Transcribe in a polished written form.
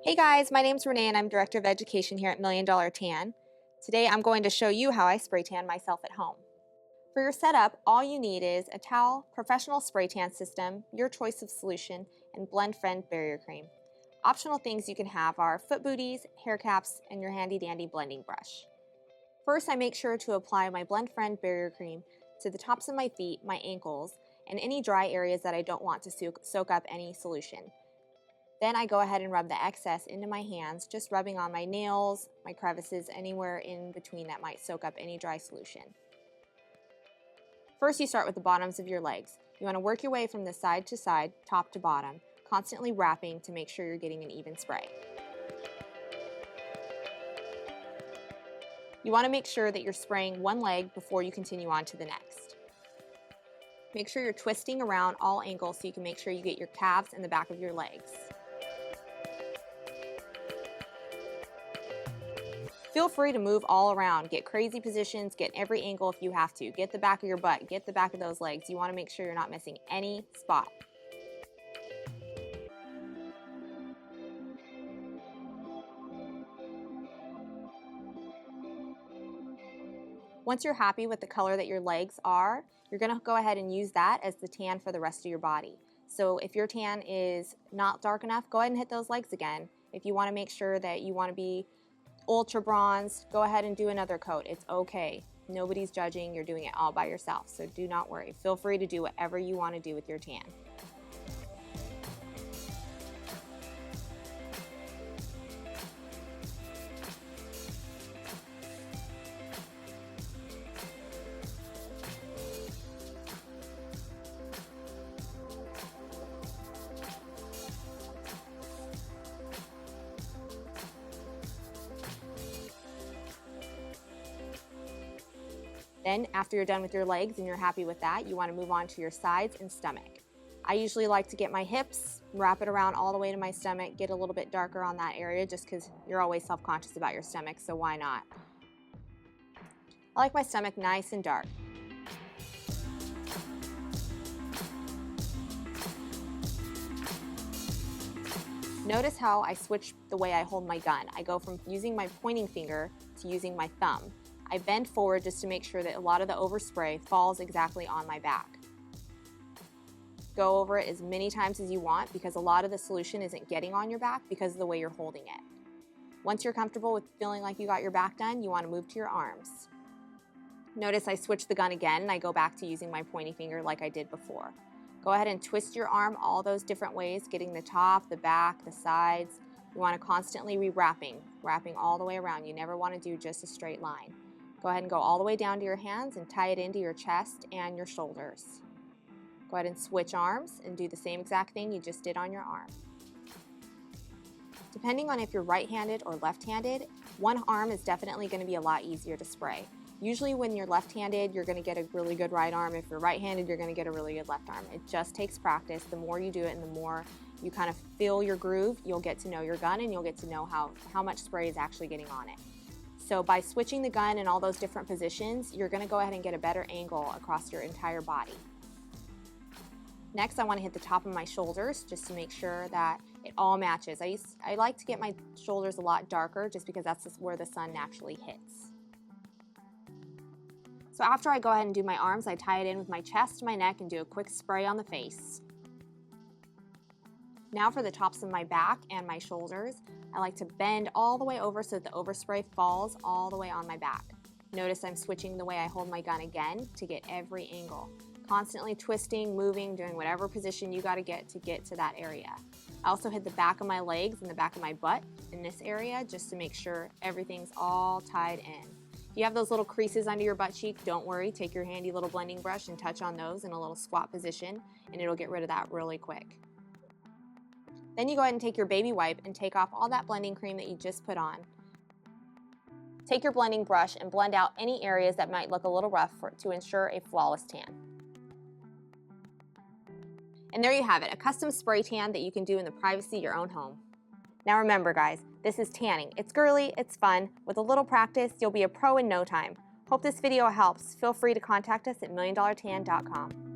Hey guys, my name's Renee and I'm Director of Education here at Million Dollar Tan. Today I'm going to show you how I spray tan myself at home. For your setup, all you need is a towel, professional spray tan system, your choice of solution, and Blend Friend barrier cream. Optional things you can have are foot booties, hair caps, and your handy dandy blending brush. First, I make sure to apply my Blend Friend barrier cream to the tops of my feet, my ankles, and any dry areas that I don't want to soak up any solution. Then I go ahead and rub the excess into my hands, just rubbing on my nails, my crevices, anywhere in between that might soak up any dry solution. First, you start with the bottoms of your legs. You want to work your way from the side to side, top to bottom, constantly wrapping to make sure you're getting an even spray. You want to make sure that you're spraying one leg before you continue on to the next. Make sure you're twisting around all angles so you can make sure you get your calves and the back of your legs. Feel free to move all around, get crazy positions, get every angle if you have to. Get the back of your butt, get the back of those legs. You want to make sure you're not missing any spot. Once you're happy with the color that your legs are, you're going to go ahead and use that as the tan for the rest of your body. So if your tan is not dark enough, go ahead and hit those legs again. If you want to make sure that you want to be ultra bronze, go ahead and do another coat. It's okay. Nobody's judging. You're doing it all by yourself, so do not worry. Feel free to do whatever you want to do with your tan. Then after you're done with your legs and you're happy with that, you want to move on to your sides and stomach. I usually like to get my hips, wrap it around all the way to my stomach, get a little bit darker on that area just because you're always self-conscious about your stomach, so why not? I like my stomach nice and dark. Notice how I switch the way I hold my gun. I go from using my pointing finger to using my thumb. I bend forward just to make sure that a lot of the overspray falls exactly on my back. Go over it as many times as you want because a lot of the solution isn't getting on your back because of the way you're holding it. Once you're comfortable with feeling like you got your back done, you want to move to your arms. Notice I switch the gun again and I go back to using my pointy finger like I did before. Go ahead and twist your arm all those different ways, getting the top, the back, the sides. You want to constantly wrapping all the way around. You never want to do just a straight line. Go ahead and go all the way down to your hands and tie it into your chest and your shoulders. Go ahead and switch arms and do the same exact thing you just did on your arm. Depending on if you're right-handed or left-handed, one arm is definitely going to be a lot easier to spray. Usually when you're left-handed, you're going to get a really good right arm. If you're right-handed, you're going to get a really good left arm. It just takes practice. The more you do it and the more you kind of feel your groove, you'll get to know your gun and you'll get to know how much spray is actually getting on it. So by switching the gun in all those different positions, you're going to go ahead and get a better angle across your entire body. Next, I want to hit the top of my shoulders just to make sure that it all matches. I like to get my shoulders a lot darker just because that's just where the sun naturally hits. So after I go ahead and do my arms, I tie it in with my chest, my neck, and do a quick spray on the face. Now for the tops of my back and my shoulders, I like to bend all the way over so that the overspray falls all the way on my back. Notice I'm switching the way I hold my gun again to get every angle. Constantly twisting, moving, doing whatever position you got to get to that area. I also hit the back of my legs and the back of my butt in this area just to make sure everything's all tied in. If you have those little creases under your butt cheek, don't worry. Take your handy little blending brush and touch on those in a little squat position and it'll get rid of that really quick. Then you go ahead and take your baby wipe and take off all that blending cream that you just put on. Take your blending brush and blend out any areas that might look a little rough to ensure a flawless tan. And there you have it, a custom spray tan that you can do in the privacy of your own home. Now remember guys, this is tanning. It's girly, it's fun. With a little practice, you'll be a pro in no time. Hope this video helps. Feel free to contact us at milliondollartan.com.